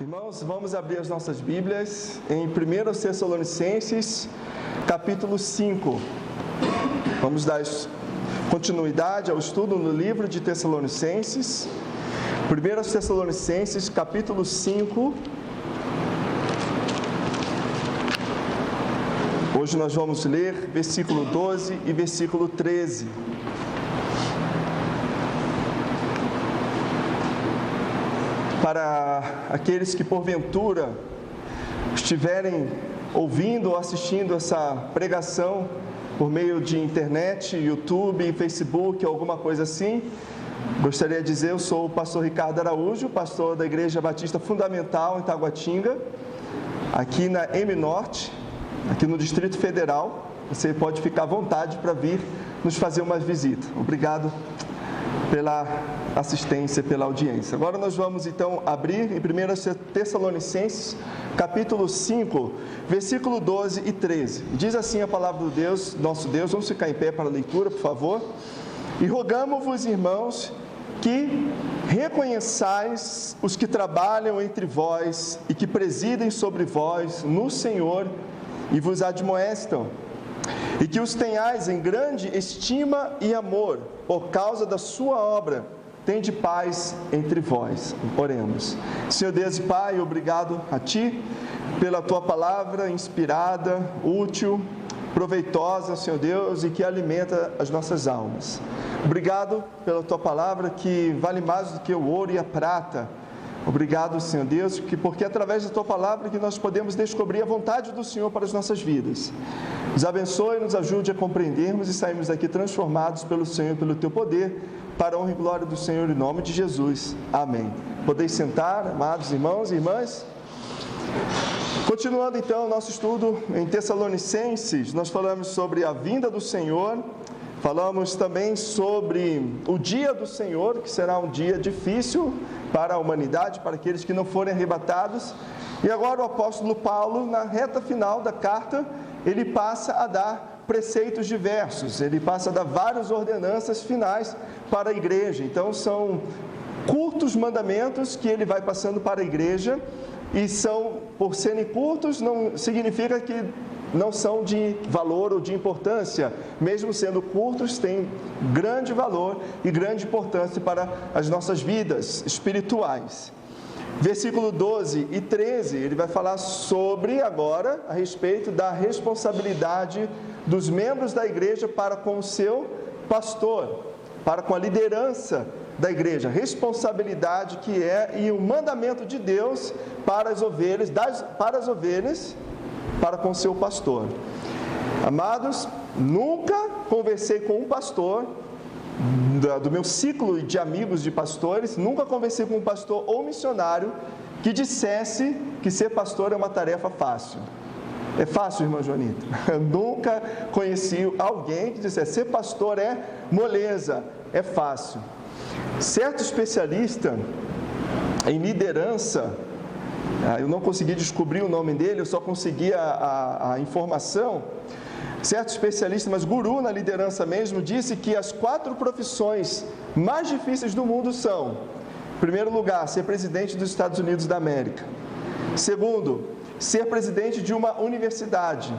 Irmãos, vamos abrir as nossas Bíblias em 1 Tessalonicenses, capítulo 5. Vamos dar continuidade ao estudo no livro de Tessalonicenses. 1 Tessalonicenses, capítulo 5. Hoje nós vamos ler versículo 12 e versículo 13. Para aqueles que porventura estiverem ouvindo ou assistindo essa pregação por meio de internet, YouTube, Facebook, alguma coisa assim, gostaria de dizer, eu sou o pastor Ricardo Araújo, pastor da Igreja Batista Fundamental em Taguatinga, aqui na M-Norte, aqui no Distrito Federal. Você pode ficar à vontade para vir nos fazer uma visita. Obrigado pela assistência, pela audiência. Agora nós vamos então abrir em 1 Tessalonicenses, capítulo 5, versículo 12 e 13. Diz assim a palavra do Deus, nosso Deus. Vamos ficar em pé para a leitura, por favor. E rogamo-vos, irmãos, que reconheçais os que trabalham entre vós e que presidem sobre vós no Senhor e vos admoestam, e que os tenhais em grande estima e amor, por causa da sua obra. Tende paz entre vós. Oremos. Senhor Deus e Pai, obrigado a Ti pela Tua palavra inspirada, útil, proveitosa, Senhor Deus, e que alimenta as nossas almas. Obrigado pela Tua palavra que vale mais do que o ouro e a prata. Obrigado, Senhor Deus, porque através da Tua palavra que nós podemos descobrir a vontade do Senhor para as nossas vidas. Nos abençoe e nos ajude a compreendermos e sairmos daqui transformados pelo Senhor e pelo Teu poder, para a honra e glória do Senhor, em nome de Jesus. Amém. Podeis sentar, amados irmãos e irmãs. Continuando então o nosso estudo em Tessalonicenses, nós falamos sobre a vinda do Senhor, falamos também sobre o dia do Senhor, que será um dia difícil para a humanidade, para aqueles que não forem arrebatados. E agora o apóstolo Paulo, na reta final da carta, ele passa a dar preceitos diversos, ele passa a dar várias ordenanças finais para a igreja. Então são curtos mandamentos que ele vai passando para a igreja, e são, por serem curtos, não significa que não são de valor ou de importância. Mesmo sendo curtos, têm grande valor e grande importância para as nossas vidas espirituais. Versículo 12 e 13, ele vai falar sobre agora, a respeito da responsabilidade dos membros da igreja para com o seu pastor, para com a liderança da igreja, responsabilidade que é e o mandamento de Deus para as ovelhas, para com o seu pastor. Amados, nunca conversei com um pastor, do meu ciclo de amigos de pastores, nunca conversei com um pastor ou missionário que dissesse que ser pastor é uma tarefa fácil. É fácil, irmã Joanita? Eu nunca conheci alguém que dissesse ser pastor é moleza, é fácil. Certo especialista em liderança, eu não consegui descobrir o nome dele, eu só consegui a informação. Certo especialista, mas guru na liderança mesmo, disse que as 4 profissões mais difíceis do mundo são: em primeiro lugar, ser presidente dos Estados Unidos da América; segundo, ser presidente de uma universidade;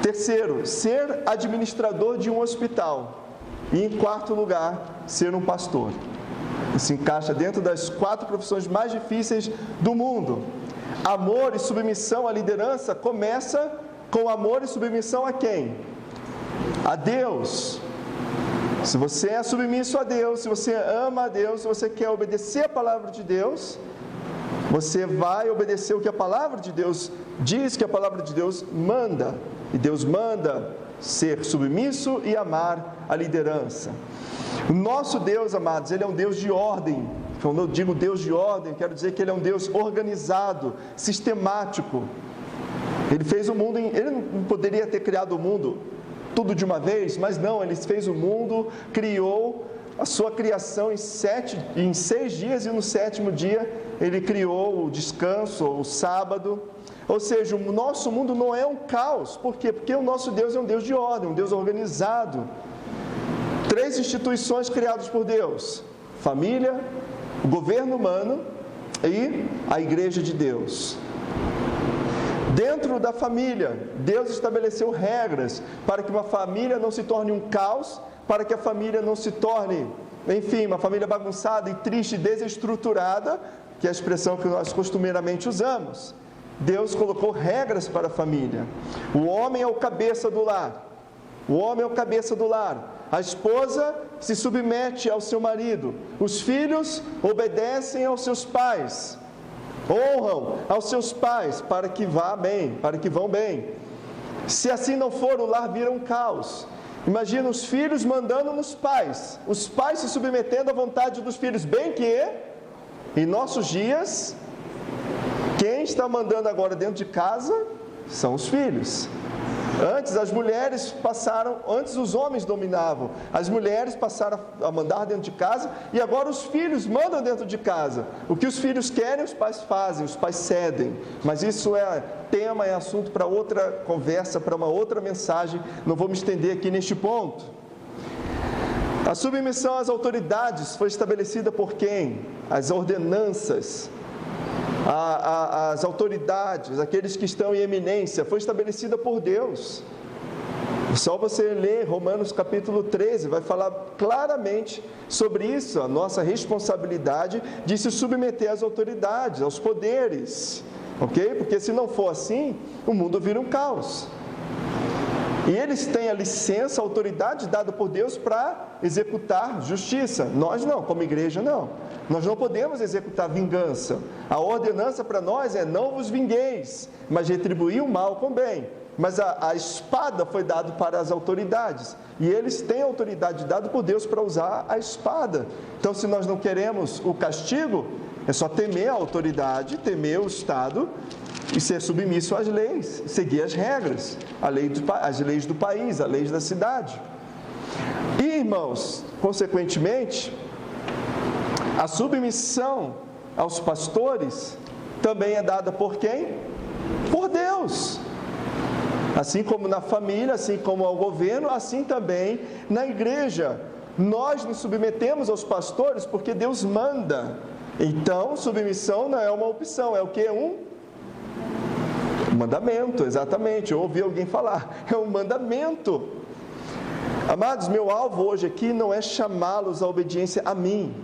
terceiro, ser administrador de um hospital; e em quarto lugar, ser um pastor. Isso encaixa dentro das 4 profissões mais difíceis do mundo. Amor e submissão à liderança começa com amor e submissão a quem? A Deus. Se você é submisso a Deus, se você ama a Deus, se você quer obedecer a palavra de Deus, você vai obedecer o que a palavra de Deus diz, que a palavra de Deus manda. E Deus manda ser submisso e amar a liderança. O nosso Deus, amados, Ele é um Deus de ordem. Quando eu digo Deus de ordem, quero dizer que Ele é um Deus organizado, sistemático. Ele fez o mundo, Ele não poderia ter criado o mundo tudo de uma vez, mas não, Ele fez o mundo, criou a sua criação em 6 dias, e no 7º dia Ele criou o descanso, o sábado. Ou seja, o nosso mundo não é um caos. Por quê? Porque o nosso Deus é um Deus de ordem, um Deus organizado. 3 instituições criadas por Deus: família, o governo humano e a igreja de Deus. Dentro da família, Deus estabeleceu regras para que uma família não se torne um caos, para que a família não se torne, enfim, uma família bagunçada e triste, desestruturada, que é a expressão que nós costumeiramente usamos. Deus colocou regras para a família. O homem é o cabeça do lar. O homem é o cabeça do lar. A esposa se submete ao seu marido. Os filhos obedecem aos seus pais. Honram aos seus pais para que vão bem. Se assim não for, o lar vira um caos. Imagina os filhos mandando nos pais, os pais se submetendo à vontade dos filhos, bem que em nossos dias, quem está mandando agora dentro de casa são os filhos. Antes as mulheres passaram, antes os homens dominavam, as mulheres passaram a mandar dentro de casa e agora os filhos mandam dentro de casa. O que os filhos querem, os pais fazem, os pais cedem. Mas isso é tema, é assunto para outra conversa, para uma outra mensagem, não vou me estender aqui neste ponto. A submissão às autoridades foi estabelecida por quem? As ordenanças. As autoridades, aqueles que estão em eminência, foi estabelecida por Deus. Só você ler Romanos capítulo 13, vai falar claramente sobre isso, a nossa responsabilidade de se submeter às autoridades, aos poderes, ok? Porque se não for assim, o mundo vira um caos. E eles têm a licença, a autoridade dada por Deus para executar justiça. Nós não, como igreja não. Nós não podemos executar vingança. A ordenança para nós é: não vos vingueis, mas retribuir o mal com bem. Mas a espada foi dada para as autoridades. E eles têm a autoridade dada por Deus para usar a espada. Então, se nós não queremos o castigo, é só temer a autoridade, temer o Estado e ser submisso às leis, seguir as regras, as leis do país, as leis da cidade. E, irmãos, consequentemente, a submissão aos pastores também é dada por quem? Por Deus. Assim como na família, assim como ao governo, assim também na igreja. Nós nos submetemos aos pastores porque Deus manda. Então, submissão não é uma opção, é o que? Um mandamento, exatamente. Eu ouvi alguém falar, é um mandamento. Amados, meu alvo hoje aqui não é chamá-los à obediência a mim,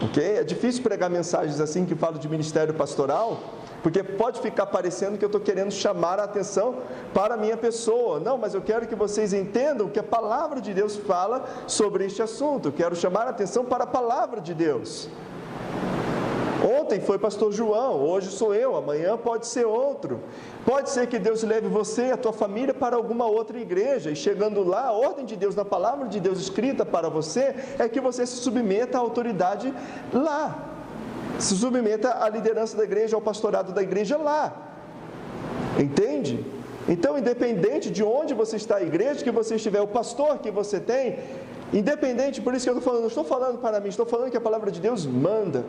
ok? É difícil pregar mensagens assim que falam de ministério pastoral, porque pode ficar parecendo que eu estou querendo chamar a atenção para a minha pessoa. Não, mas eu quero que vocês entendam que a palavra de Deus fala sobre este assunto. Eu quero chamar a atenção para a palavra de Deus. Ontem foi pastor João, hoje sou eu, amanhã pode ser outro. Pode ser que Deus leve você e a tua família para alguma outra igreja, e chegando lá, a ordem de Deus, na palavra de Deus escrita para você, é que você se submeta à autoridade lá. Se submeta à liderança da igreja, ao pastorado da igreja lá. Entende? Então, independente de onde você está, a igreja que você estiver, o pastor que você tem, independente, por isso que eu estou falando, não estou falando para mim, estou falando que a palavra de Deus manda.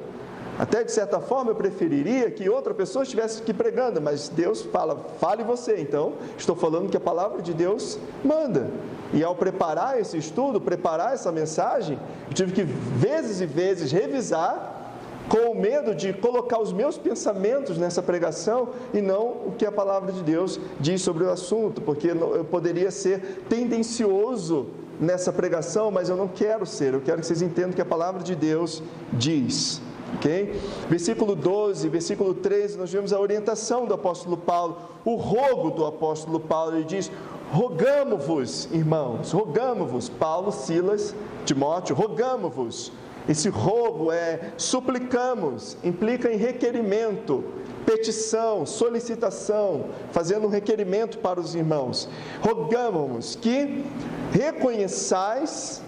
Até de certa forma eu preferiria que outra pessoa estivesse aqui pregando, mas Deus fala, fale você. Então, estou falando que a palavra de Deus manda. E ao preparar esse estudo, preparar essa mensagem, eu tive que vezes e vezes revisar, com medo de colocar os meus pensamentos nessa pregação e não o que a palavra de Deus diz sobre o assunto, porque eu poderia ser tendencioso nessa pregação, mas eu não quero ser, eu quero que vocês entendam o que a palavra de Deus diz. Okay? Versículo 12, versículo 13, nós vemos a orientação do apóstolo Paulo, o rogo do apóstolo Paulo. Ele diz: rogamo-vos, irmãos, rogamo-vos. Paulo, Silas, Timóteo, rogamo-vos. Esse rogo é suplicamos, implica em requerimento, petição, solicitação, fazendo um requerimento para os irmãos. Rogamo-vos que reconheçais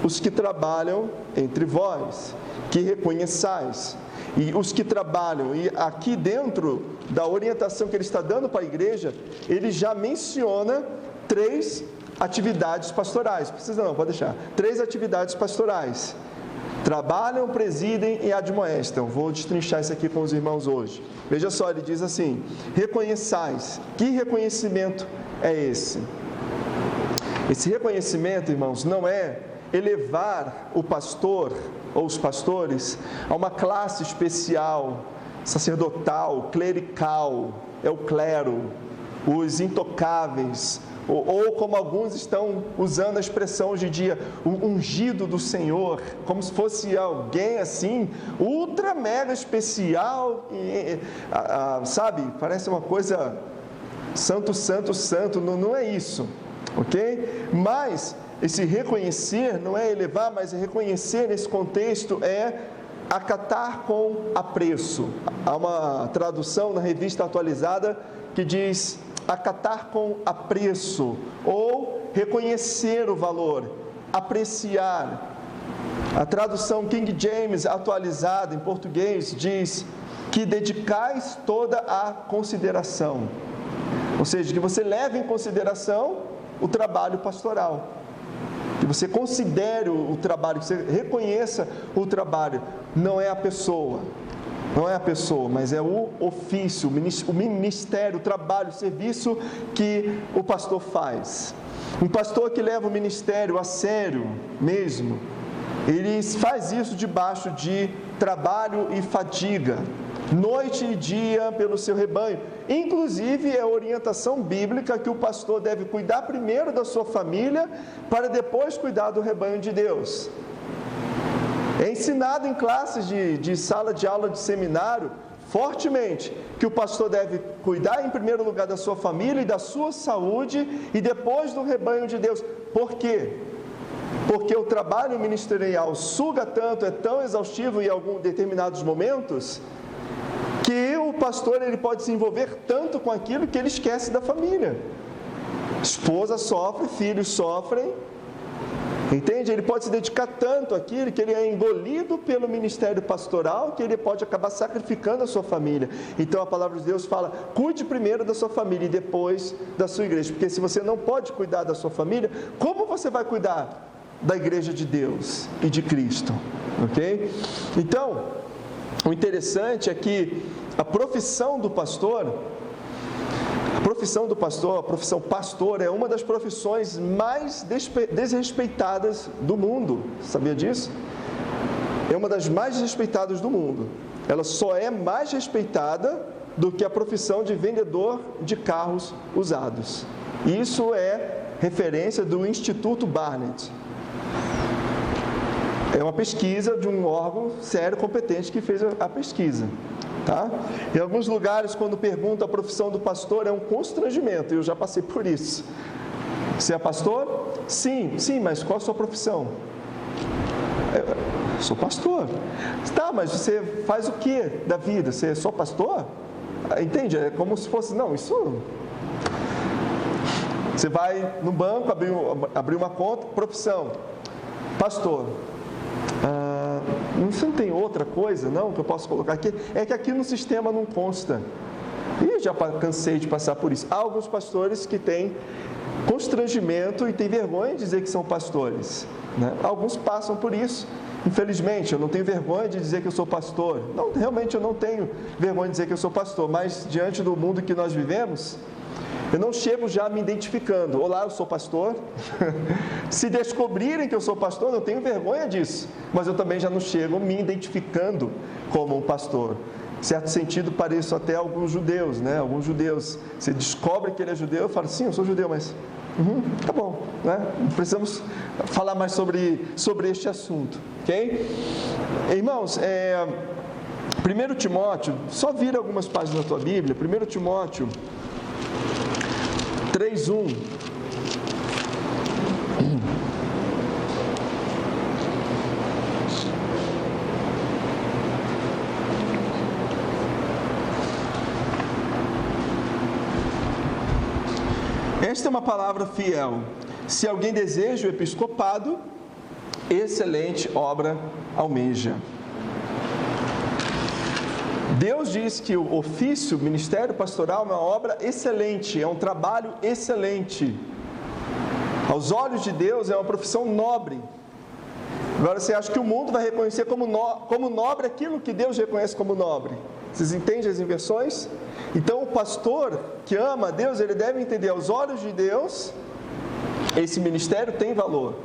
os que trabalham entre vós, que reconheçais. E os que trabalham, e aqui dentro da orientação que ele está dando para a igreja, ele já menciona 3 atividades pastorais. Precisa não, pode deixar. 3 atividades pastorais. Trabalham, presidem e admoestam. Vou destrinchar isso aqui com os irmãos hoje. Veja só, ele diz assim: reconheçais. Que reconhecimento é esse? Esse reconhecimento, irmãos, não é elevar o pastor ou os pastores a uma classe especial sacerdotal, clerical, é o clero, os intocáveis, ou como alguns estão usando a expressão hoje em dia, o ungido do Senhor, como se fosse alguém assim, ultra mega especial, sabe, parece uma coisa santo, santo, santo, não é isso, ok? Mas esse reconhecer não é elevar, mas reconhecer nesse contexto é acatar com apreço. Há uma tradução na Revista Atualizada que diz acatar com apreço, ou reconhecer o valor, apreciar. A tradução King James atualizada em português diz que dedicais toda a consideração, ou seja, que você leve em consideração o trabalho pastoral, que você considere o trabalho, que você reconheça o trabalho, não é a pessoa, mas é o ofício, o ministério, o trabalho, o serviço que o pastor faz. Um pastor que leva o ministério a sério mesmo, ele faz isso debaixo de trabalho e fadiga, noite e dia pelo seu rebanho. Inclusive é a orientação bíblica que o pastor deve cuidar primeiro da sua família, para depois cuidar do rebanho de Deus. É ensinado em classes de sala de aula de seminário, fortemente, que o pastor deve cuidar em primeiro lugar da sua família e da sua saúde, e depois do rebanho de Deus. Por quê? Porque o trabalho ministerial suga tanto, é tão exaustivo em alguns determinados momentos, que o pastor ele pode se envolver tanto com aquilo que ele esquece da família. Esposa sofre, filhos sofrem, entende? Ele pode se dedicar tanto àquilo que ele é engolido pelo ministério pastoral, que ele pode acabar sacrificando a sua família. Então a palavra de Deus fala, cuide primeiro da sua família e depois da sua igreja, porque se você não pode cuidar da sua família, como você vai cuidar da igreja de Deus e de Cristo? Ok? Então, o interessante é que a profissão do pastor, a profissão pastor é uma das profissões mais desrespeitadas do mundo. Sabia disso? É uma das mais desrespeitadas do mundo. Ela só é mais respeitada do que a profissão de vendedor de carros usados. Isso é referência do Instituto Barnett. É uma pesquisa de um órgão sério, competente, que fez a pesquisa. Tá? Em alguns lugares, quando perguntam a profissão do pastor, é um constrangimento. Eu já passei por isso. Você é pastor? Sim, mas qual a sua profissão? Eu sou pastor. Tá, mas você faz o que da vida? Você é só pastor? Entende? É como se fosse, não, isso... Você vai no banco, abrir uma conta, profissão, pastor. Você não tem outra coisa, não, que eu posso colocar aqui? É que aqui no sistema não consta. E já cansei de passar por isso. Há alguns pastores que têm constrangimento e têm vergonha de dizer que são pastores, né? Alguns passam por isso. Infelizmente, eu não tenho vergonha de dizer que eu sou pastor. Não, realmente eu não tenho vergonha de dizer que eu sou pastor, mas diante do mundo que nós vivemos, eu não chego já me identificando. Olá, eu sou pastor. Se descobrirem que eu sou pastor, eu tenho vergonha disso. Mas eu também já não chego me identificando como um pastor. Em certo sentido, pareço até alguns judeus, né? Alguns judeus. Você descobre que ele é judeu, eu falo, sim, eu sou judeu, mas... tá bom, né? Precisamos falar mais sobre este assunto, ok? Irmãos, 1 Timóteo, só vira algumas páginas da tua Bíblia, 1 Timóteo 3:1. Esta é uma palavra fiel. Se alguém deseja o episcopado, excelente obra almeja. Deus diz que o ofício, o ministério pastoral é uma obra excelente, é um trabalho excelente. Aos olhos de Deus é uma profissão nobre. Agora você acha que o mundo vai reconhecer como nobre aquilo que Deus reconhece como nobre? Vocês entendem as inversões? Então o pastor que ama a Deus, ele deve entender, aos olhos de Deus, esse ministério tem valor.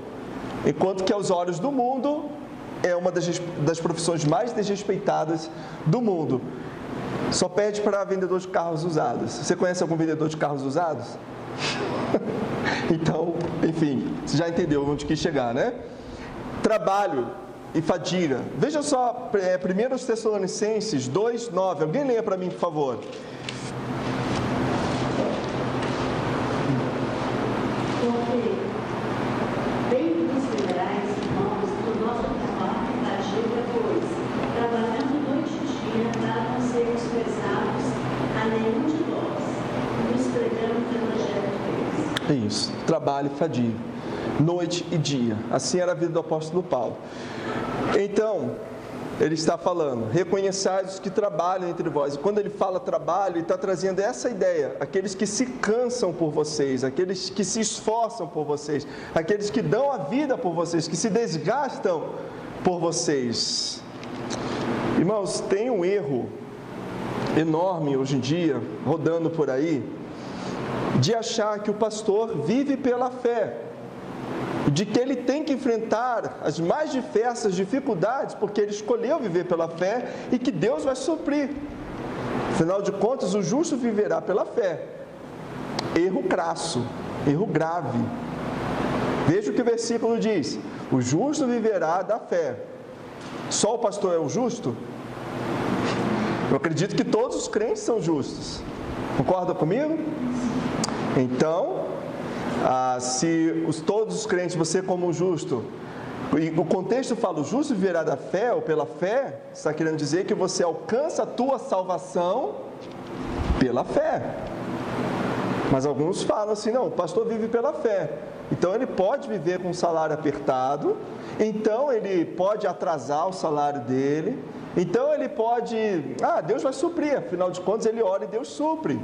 Enquanto que aos olhos do mundo, é uma das profissões mais desrespeitadas do mundo. Só perde para vendedor de carros usados. Você conhece algum vendedor de carros usados? Então, enfim, você já entendeu onde quis chegar, né? Trabalho e fadiga. Veja só, 1 Tessalonicenses 2:9. Alguém leia para mim, por favor. Porque bem considerais, irmãos, do nosso trabalho e fadiga, pois, trabalhando noite e dia, para não sermos pesados a nenhum de nós, nos pregando o Evangelho de Deus. É isso, trabalho e fadiga, noite e dia. Assim era a vida do apóstolo Paulo. Então, ele está falando, reconheçais os que trabalham entre vós. E quando ele fala trabalho, ele está trazendo essa ideia, aqueles que se cansam por vocês, aqueles que se esforçam por vocês, aqueles que dão a vida por vocês, que se desgastam por vocês. Irmãos, tem um erro enorme hoje em dia, rodando por aí, de achar que o pastor vive pela fé, de que ele tem que enfrentar as mais diversas dificuldades, porque ele escolheu viver pela fé e que Deus vai suprir. Afinal de contas, o justo viverá pela fé. Erro crasso, erro grave. Veja o que o versículo diz: o justo viverá da fé. Só o pastor é o justo? Eu acredito que todos os crentes são justos. Concorda comigo? Então, se todos os crentes, você como justo, e o contexto fala, o justo viverá da fé ou pela fé, está querendo dizer que você alcança a tua salvação pela fé. Mas alguns falam assim, não, o pastor vive pela fé, então ele pode viver com um salário apertado, então ele pode atrasar o salário dele, então ele pode, Deus vai suprir, afinal de contas ele ora e Deus supre.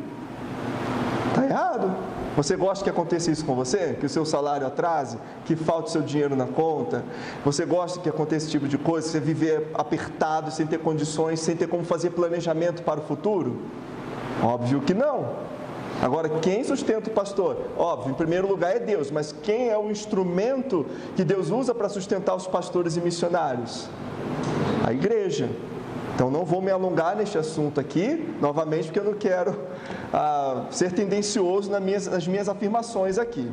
Está errado. Você gosta que aconteça isso com você? Que o seu salário atrase? Que falte o seu dinheiro na conta? Você gosta que aconteça esse tipo de coisa? Você viver apertado, sem ter condições, sem ter como fazer planejamento para o futuro? Óbvio que não. Agora, quem sustenta o pastor? Óbvio, em primeiro lugar é Deus, mas quem é o instrumento que Deus usa para sustentar os pastores e missionários? A igreja. Então, não vou me alongar neste assunto aqui, novamente, porque eu não quero ser tendencioso nas minhas afirmações aqui.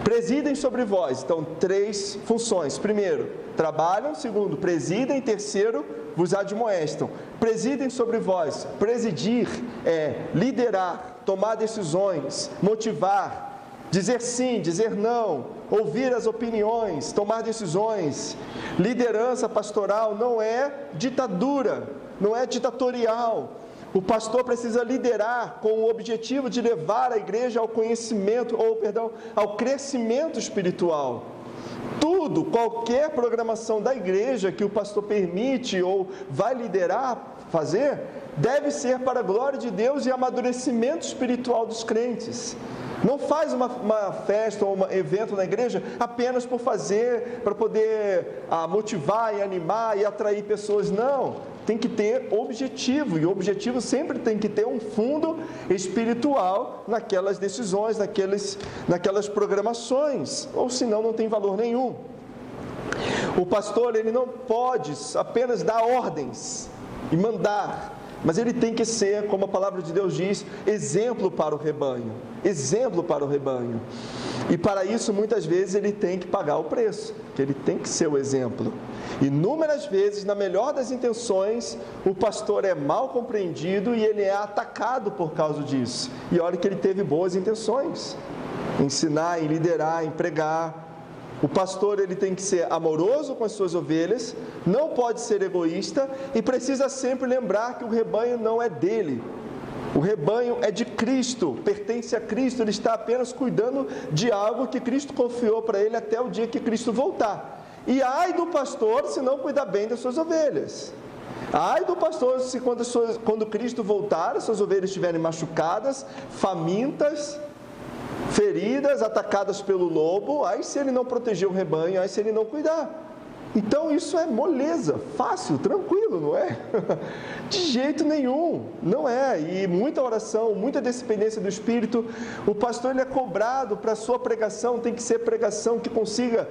Presidem sobre vós. Então, 3 funções. Primeiro, trabalham. Segundo, presidem. Terceiro, vos admoestam. Presidem sobre vós. Presidir é liderar, tomar decisões, motivar, dizer sim, dizer não, ouvir as opiniões, tomar decisões. Liderança pastoral não é ditadura, não é ditatorial. O pastor precisa liderar com o objetivo de levar a igreja ao conhecimento, ao crescimento espiritual. Tudo, qualquer programação da igreja que o pastor permite ou vai liderar, fazer, deve ser para a glória de Deus e amadurecimento espiritual dos crentes. Não faz uma festa ou um evento na igreja apenas por fazer, para poder motivar e animar e atrair pessoas. Não, tem que ter objetivo, e o objetivo sempre tem que ter um fundo espiritual naquelas decisões, naquelas programações, ou senão não tem valor nenhum. O pastor, ele não pode apenas dar ordens e mandar, mas ele tem que ser, como a palavra de Deus diz, exemplo para o rebanho. Exemplo para o rebanho. E para isso, muitas vezes, ele tem que pagar o preço, que ele tem que ser o exemplo. Inúmeras vezes, na melhor das intenções, o pastor é mal compreendido e ele é atacado por causa disso. E olha que ele teve boas intenções, em ensinar, em liderar, em pregar. O pastor, ele tem que ser amoroso com as suas ovelhas, não pode ser egoísta e precisa sempre lembrar que o rebanho não é dele. O rebanho é de Cristo, pertence a Cristo, ele está apenas cuidando de algo que Cristo confiou para ele até o dia que Cristo voltar. E ai do pastor se não cuidar bem das suas ovelhas. Ai do pastor se quando Cristo voltar, as suas ovelhas estiverem machucadas, famintas, feridas, atacadas pelo lobo, aí se ele não proteger o rebanho, aí se ele não cuidar. Então isso é moleza, fácil, tranquilo, não é? De jeito nenhum, não é. E muita oração, muita dependência do Espírito. O pastor ele é cobrado para a sua pregação, tem que ser pregação que consiga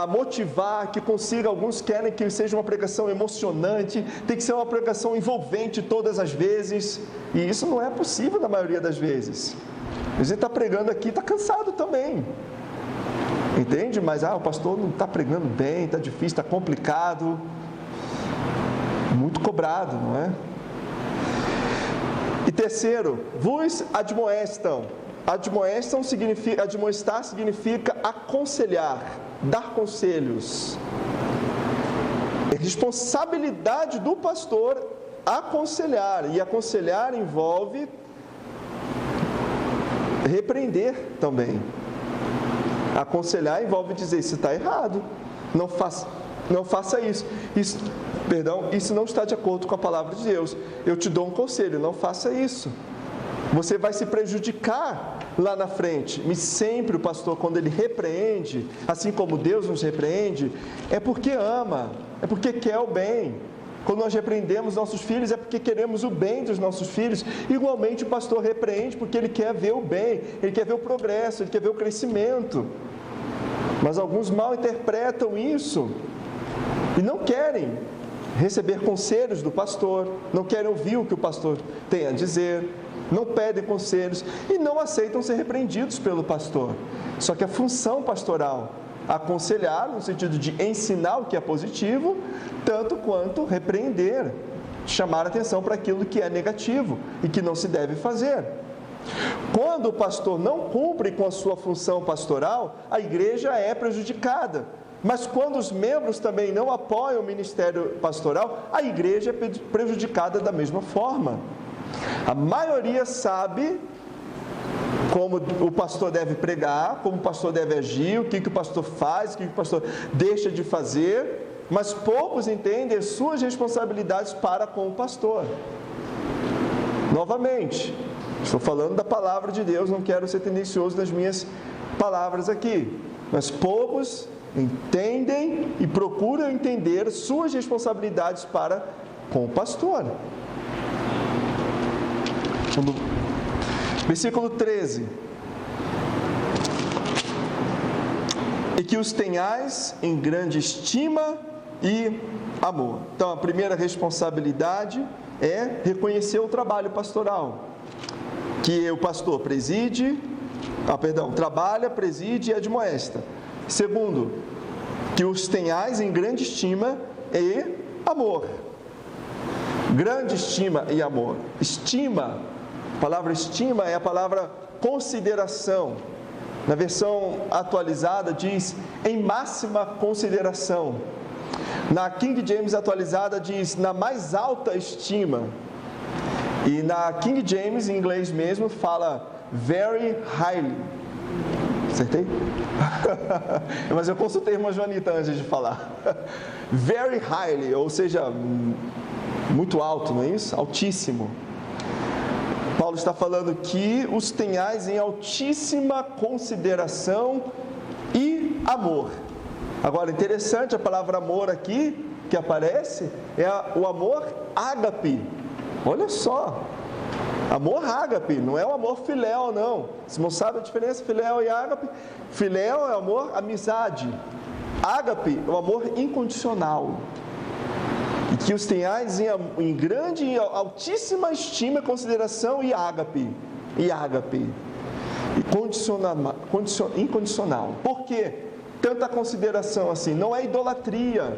motivar, que consiga, alguns querem que seja uma pregação emocionante, tem que ser uma pregação envolvente todas as vezes. E isso não é possível na maioria das vezes. Você está pregando aqui, está cansado também. Entende? Mas o pastor não está pregando bem, está difícil, está complicado. Muito cobrado, não é? E terceiro, vos admoestam. Admoestar significa aconselhar, dar conselhos. É responsabilidade do pastor aconselhar. E aconselhar envolve repreender também. Aconselhar envolve dizer, isso está errado, não faça isso. Isso não está de acordo com a palavra de Deus. Eu te dou um conselho, não faça isso. Você vai se prejudicar lá na frente. E sempre o pastor, quando ele repreende, assim como Deus nos repreende, é porque ama, é porque quer o bem. Quando nós repreendemos nossos filhos, é porque queremos o bem dos nossos filhos. Igualmente, o pastor repreende porque ele quer ver o bem, ele quer ver o progresso, ele quer ver o crescimento. Mas alguns mal interpretam isso e não querem receber conselhos do pastor, não querem ouvir o que o pastor tem a dizer, não pedem conselhos e não aceitam ser repreendidos pelo pastor. Só que a função pastoral, aconselhar, no sentido de ensinar o que é positivo, tanto quanto repreender, chamar a atenção para aquilo que é negativo e que não se deve fazer. Quando o pastor não cumpre com a sua função pastoral, a igreja é prejudicada. Mas quando os membros também não apoiam o ministério pastoral, a igreja é prejudicada da mesma forma. A maioria sabe como o pastor deve pregar, como o pastor deve agir, o que o pastor faz, o que o pastor deixa de fazer, mas poucos entendem as suas responsabilidades para com o pastor. Novamente, estou falando da palavra de Deus, não quero ser tendencioso nas minhas palavras aqui, mas poucos entendem e procuram entender suas responsabilidades para com o pastor. Versículo 13. E que os tenhais em grande estima e amor. Então, a primeira responsabilidade é reconhecer o trabalho pastoral, que o pastor trabalha, preside e admoesta. Segundo, que os tenhais em grande estima e amor. Grande estima e amor. Estima, a palavra estima é a palavra consideração. Na versão atualizada diz em máxima consideração. Na King James atualizada diz na mais alta estima. E na King James, em inglês mesmo, fala very highly. Acertei? Mas eu consultei a irmã Joanita antes de falar. Very highly, ou seja, muito alto, não é isso? Altíssimo. Paulo está falando que os tenhais em altíssima consideração e amor. Agora, interessante, a palavra amor aqui que aparece é o amor ágape. Olha só, amor ágape, não é o amor filéu, não. Você não sabe a diferença, filéu e ágape? Filéu é amor, amizade. Ágape é o amor incondicional. E que os tenhais em grande e altíssima estima, consideração e ágape. E ágape. E incondicional. Por quê? Tanta consideração assim. Não é idolatria.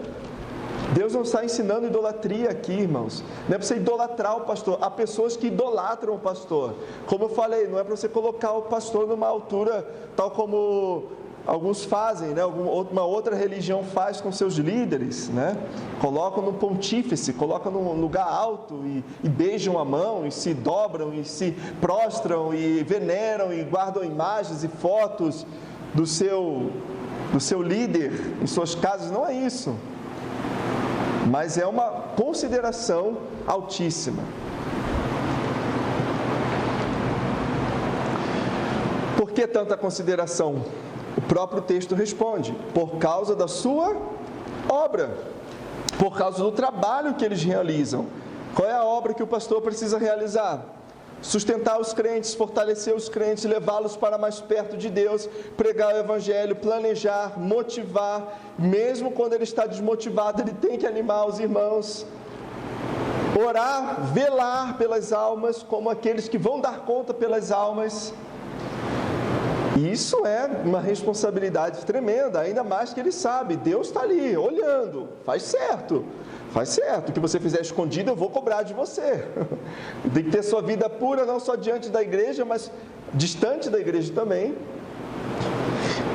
Deus não está ensinando idolatria aqui, irmãos. Não é para você idolatrar o pastor. Há pessoas que idolatram o pastor. Como eu falei, não é para você colocar o pastor numa altura tal como alguns fazem, né? Uma outra religião faz com seus líderes, né? Colocam no pontífice, colocam num lugar alto e beijam a mão, e se dobram, e se prostram, e veneram, e guardam imagens e fotos do seu líder em suas casas. Não é isso. Mas é uma consideração altíssima. Por que tanta consideração? O próprio texto responde: por causa da sua obra, por causa do trabalho que eles realizam. Qual é a obra que o pastor precisa realizar? Sustentar os crentes, fortalecer os crentes, levá-los para mais perto de Deus, pregar o Evangelho, planejar, motivar. Mesmo quando ele está desmotivado, ele tem que animar os irmãos. Orar, velar pelas almas, como aqueles que vão dar conta pelas almas. E isso é uma responsabilidade tremenda, ainda mais que ele sabe, Deus está ali, olhando, faz certo. O que você fizer escondido, eu vou cobrar de você. Tem que ter sua vida pura, não só diante da igreja, mas distante da igreja também.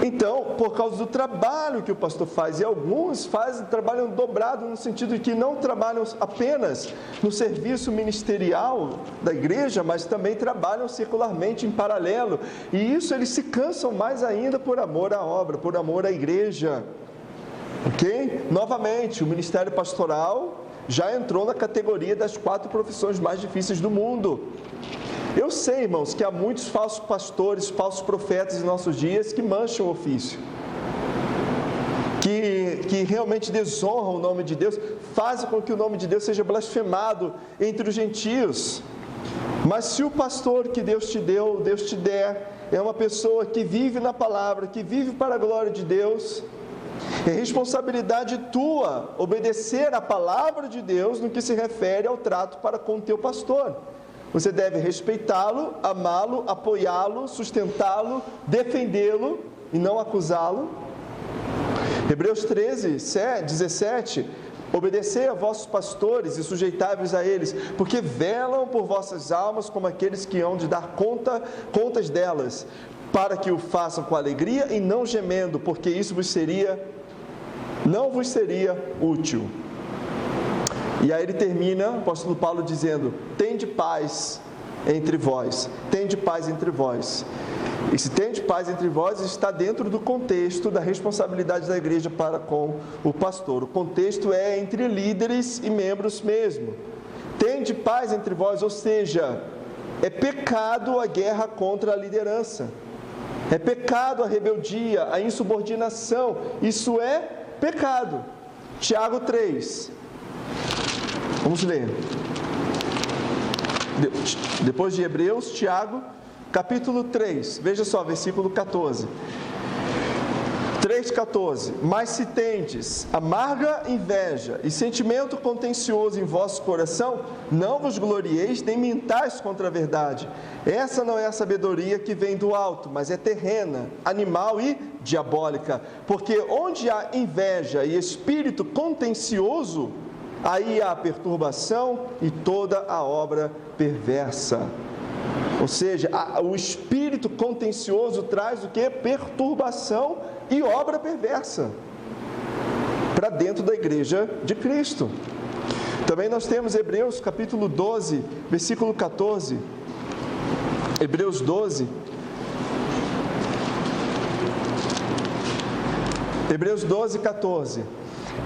Então, por causa do trabalho que o pastor faz, e alguns trabalham dobrado, no sentido de que não trabalham apenas no serviço ministerial da igreja, mas também trabalham circularmente em paralelo. E isso eles se cansam mais ainda por amor à obra, por amor à igreja. Ok? Novamente, o ministério pastoral já entrou na categoria das 4 profissões mais difíceis do mundo. Eu sei, irmãos, que há muitos falsos pastores, falsos profetas em nossos dias que mancham o ofício, que realmente desonram o nome de Deus, fazem com que o nome de Deus seja blasfemado entre os gentios. Mas se o pastor que Deus te deu, Deus te der, é uma pessoa que vive na palavra, que vive para a glória de Deus, é responsabilidade tua obedecer à palavra de Deus no que se refere ao trato para com o teu pastor. Você deve respeitá-lo, amá-lo, apoiá-lo, sustentá-lo, defendê-lo e não acusá-lo. Hebreus 13, 17: obedecei a vossos pastores e sujeitai-vos a eles, porque velam por vossas almas como aqueles que hão de dar contas delas, para que o façam com alegria e não gemendo, porque isso não vos seria útil. E aí ele termina, o apóstolo Paulo dizendo: tende paz entre vós, tende paz entre vós. E se tende paz entre vós, está dentro do contexto da responsabilidade da igreja para com o pastor. O contexto é entre líderes e membros mesmo. Tende paz entre vós, ou seja, é pecado a guerra contra a liderança. É pecado a rebeldia, a insubordinação. Isso é pecado. Tiago 3. Vamos ler. Depois de Hebreus, Tiago, capítulo 3. Veja só, versículo 14. 3,14. Mas se tendes amarga inveja e sentimento contencioso em vosso coração, não vos glorieis nem mintais contra a verdade. Essa não é a sabedoria que vem do alto, mas é terrena, animal e diabólica. Porque onde há inveja e espírito contencioso, aí há perturbação e toda a obra perversa. Ou seja, o espírito contencioso traz o que? Perturbação e obra perversa para dentro da igreja de Cristo. Também nós temos Hebreus capítulo 12, versículo 14. Hebreus 12. Hebreus 12, 14.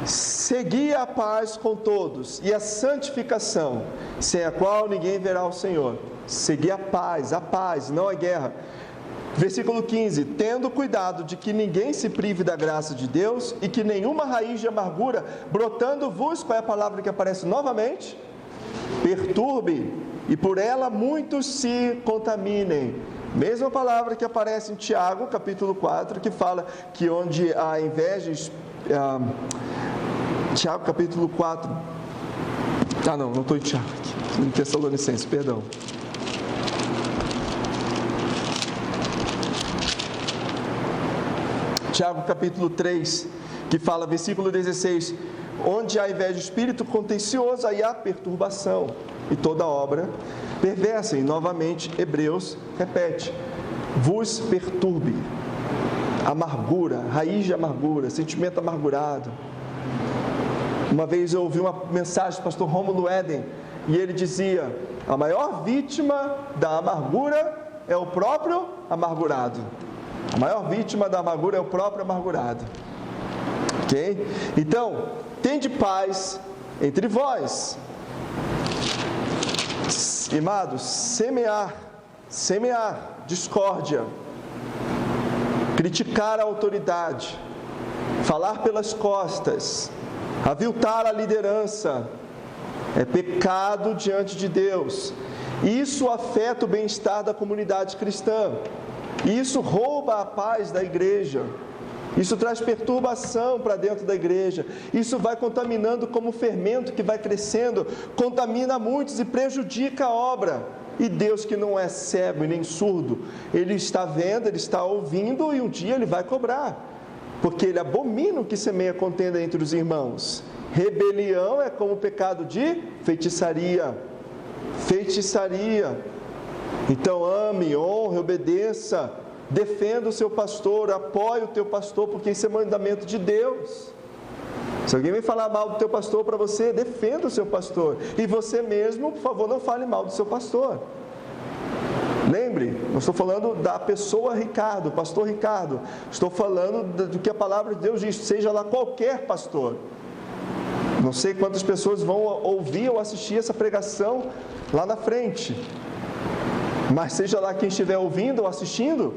Segui a paz com todos e a santificação, sem a qual ninguém verá o Senhor. Segui a paz, não a guerra. Versículo 15: tendo cuidado de que ninguém se prive da graça de Deus e que nenhuma raiz de amargura brotando-vos, qual é a palavra que aparece novamente? Perturbe, e por ela muitos se contaminem. Mesma palavra que aparece em Tiago, capítulo 4, que fala que onde há inveja, Tiago, capítulo 4. Não estou em Tiago aqui, em Tessalonicenses, perdão. Tiago, capítulo 3, que fala, versículo 16: onde há inveja, espírito contencioso, aí há perturbação e toda obra perversa. E novamente, Hebreus repete: vos perturbe. Amargura, raiz de amargura, sentimento amargurado. Uma vez eu ouvi uma mensagem do pastor Rômulo Éden, e ele dizia: a maior vítima da amargura é o próprio amargurado. A maior vítima da amargura é o próprio amargurado. Ok? Então, tende paz entre vós. Amados, semear discórdia, criticar a autoridade, falar pelas costas, aviltar a liderança, é pecado diante de Deus. Isso afeta o bem-estar da comunidade cristã. Isso rouba a paz da igreja. Isso traz perturbação para dentro da igreja. Isso vai contaminando como fermento que vai crescendo, contamina muitos e prejudica a obra. E Deus, que não é cego e nem surdo, Ele está vendo, Ele está ouvindo, e um dia Ele vai cobrar, porque Ele abomina o que semeia contenda entre os irmãos. Rebelião é como o pecado de feitiçaria. Feitiçaria. Então ame, honre, obedeça, defenda o seu pastor, apoie o teu pastor, porque isso é mandamento de Deus. Se alguém vem falar mal do teu pastor para você, defenda o seu pastor. E você mesmo, por favor, não fale mal do seu pastor. Lembre, não estou falando da pessoa Ricardo, pastor Ricardo. Estou falando do que a palavra de Deus diz, seja lá qualquer pastor. Não sei quantas pessoas vão ouvir ou assistir essa pregação lá na frente. Mas seja lá quem estiver ouvindo ou assistindo,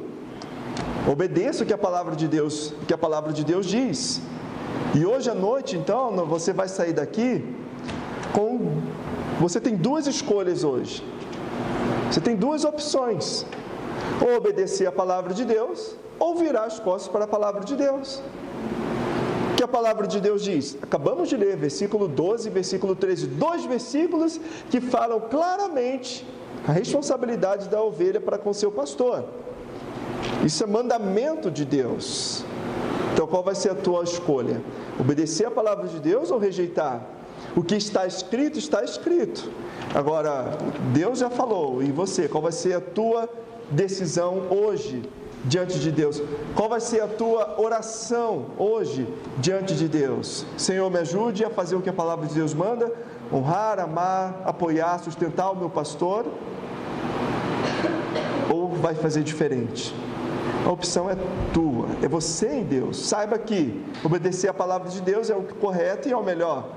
obedeça o que a palavra de Deus diz. E hoje à noite, então, você vai sair daqui você tem duas escolhas hoje. Você tem duas opções: ou obedecer a palavra de Deus, ou virar as costas para a palavra de Deus. O que a palavra de Deus diz? Acabamos de ler, versículo 12 e versículo 13, 2 versículos que falam claramente a responsabilidade da ovelha para com seu pastor. Isso é mandamento de Deus. Então, qual vai ser a tua escolha? Obedecer a palavra de Deus ou rejeitar? O que está escrito, está escrito. Agora, Deus já falou, e você, qual vai ser a tua decisão hoje diante de Deus? Qual vai ser a tua oração hoje diante de Deus? Senhor, me ajude a fazer o que a palavra de Deus manda, honrar, amar, apoiar, sustentar o meu pastor, ou vai fazer diferente? A opção é tua, é você em Deus. Saiba que obedecer a palavra de Deus é o correto e é o melhor.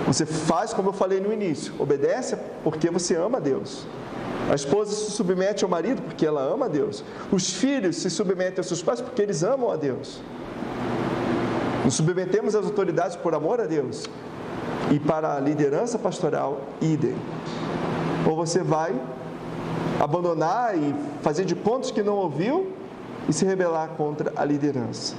Você faz como eu falei no início, obedece porque você ama a Deus. A esposa se submete ao marido porque ela ama a Deus. Os filhos se submetem aos seus pais porque eles amam a Deus. Nos submetemos às autoridades por amor a Deus. E para a liderança pastoral, idem. Ou você vai abandonar e fazer de contas que não ouviu e se rebelar contra a liderança.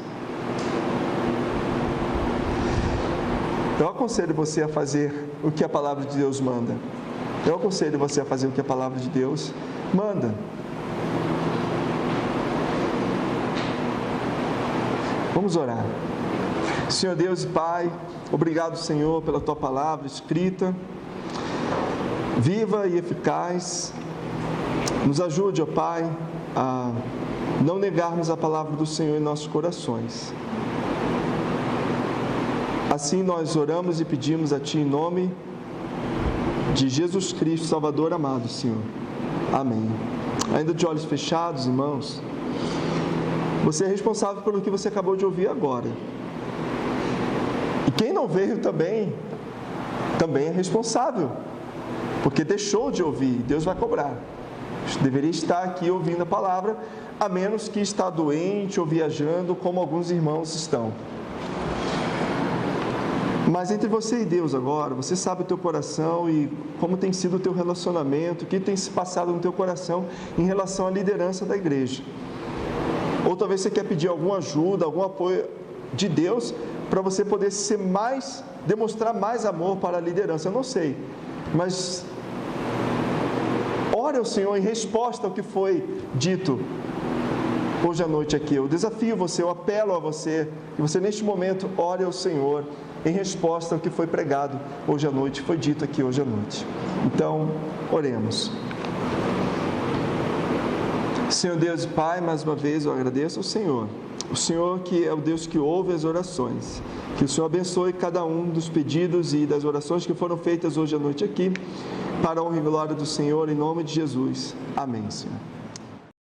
Eu aconselho você a fazer o que a palavra de Deus manda. Eu aconselho você a fazer o que a palavra de Deus manda. Vamos orar. Senhor Deus e Pai, obrigado, Senhor, pela Tua palavra escrita, viva e eficaz. Nos ajude, ó Pai, a não negarmos a palavra do Senhor em nossos corações. Assim nós oramos e pedimos a Ti em nome de Jesus Cristo, Salvador amado, Senhor. Amém. Ainda de olhos fechados, irmãos, você é responsável pelo que você acabou de ouvir agora. E quem não veio também é responsável, porque deixou de ouvir, Deus vai cobrar. Deveria estar aqui ouvindo a palavra, a menos que está doente ou viajando, como alguns irmãos estão. Mas entre você e Deus agora, você sabe o teu coração e como tem sido o teu relacionamento, o que tem se passado no teu coração em relação à liderança da igreja. Ou talvez você quer pedir alguma ajuda, algum apoio de Deus para você poder demonstrar mais amor para a liderança. Eu não sei, mas ore ao Senhor em resposta ao que foi dito hoje à noite aqui. Eu desafio você, eu apelo a você, que você neste momento ore ao Senhor em resposta ao que foi pregado hoje à noite, foi dito aqui hoje à noite. Então, oremos. Senhor Deus e Pai, mais uma vez eu agradeço ao Senhor. O Senhor que é o Deus que ouve as orações. Que o Senhor abençoe cada um dos pedidos e das orações que foram feitas hoje à noite aqui, para a honra e glória do Senhor, em nome de Jesus. Amém, Senhor.